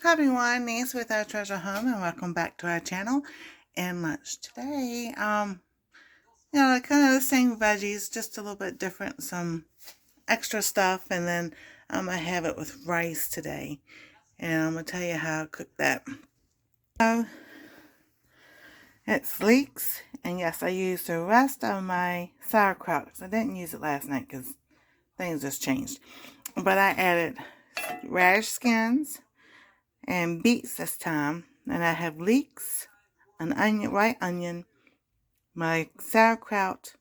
Hi everyone, Nancy with Our Treasure Home, and welcome back to our channel. And lunch today, kind of the same veggies, just a little bit different, some extra stuff, and then I'm gonna have it with rice today, and I'm gonna tell you how to cook that. So it's Leeks, and yes, I used the rest of my sauerkraut. I didn't use it last night because things just changed, but I added radish skins and beets this time, and I have leeks, an onion, white onion, my sauerkraut,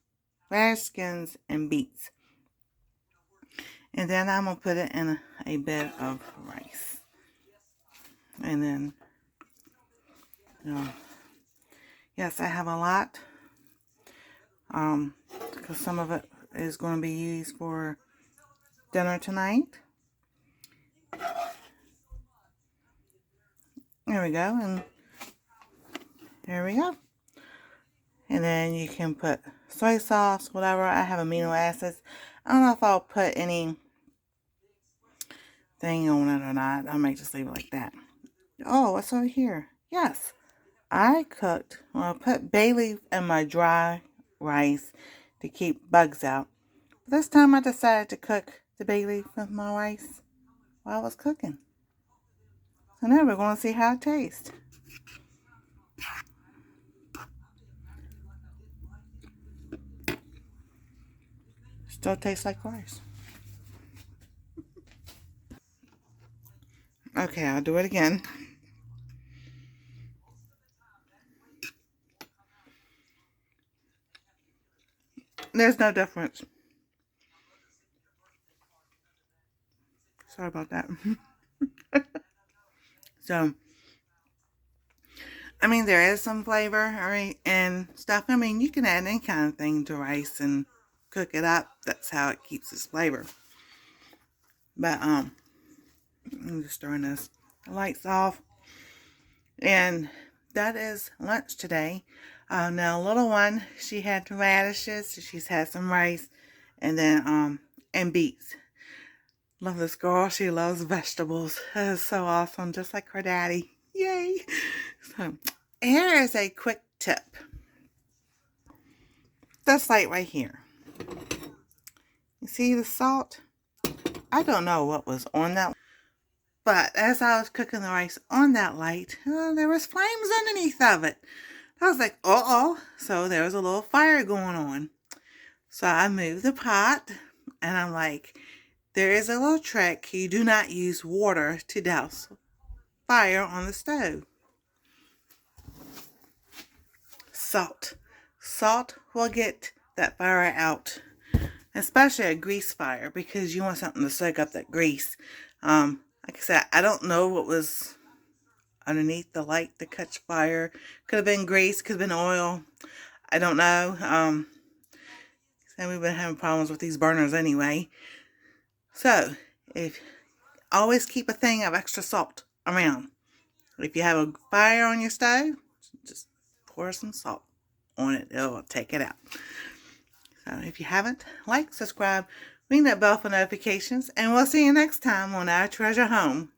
radish skins, and beets. And then I'm gonna put it in a bed of rice. And then, yes, I have a lot, because some of it is going to be used for dinner tonight. There we go, and there we go. And then you can put soy sauce, whatever. I have amino acids. I don't know if I'll put any thing on it or not. I might just leave it like that. Oh, what's over here? Yes, I put bay leaf in my dry rice to keep bugs out. But this time I decided to cook the bay leaf with my rice while I was cooking. So now we're going to see how it tastes. Still tastes like rice. Okay, I'll do it again. There's no difference. Sorry about that. So, I mean, there is some flavor and stuff. I mean, you can add any kind of thing to rice and cook it up. That's how it keeps its flavor. But, I'm just throwing this lights off. And that is lunch today. Now, little one, she had radishes. She's had some rice. And then, and beets. Love this girl. She loves vegetables. That is so awesome. Just like her daddy. Yay. So, here is a quick tip. This light right here. You see the salt? I don't know what was on that. But as I was cooking the rice on that light, there was flames underneath of it. I was like, uh-oh. So there was a little fire going on. So I moved the pot, and I'm like, there is a little trick. You do not use water to douse fire on the stove. Salt. Salt will get that fire out, especially a grease fire, because you want something to soak up that grease. Like I said, I don't know what was underneath the light to catch fire. Could have been grease, could have been oil. I don't know. And we've been having problems with these burners anyway. So, always keep a thing of extra salt around. If you have a fire on your stove, just pour some salt on it. It'll take it out. So if you haven't, like, subscribe, ring that bell for notifications, and we'll see you next time on Our Treasure Home.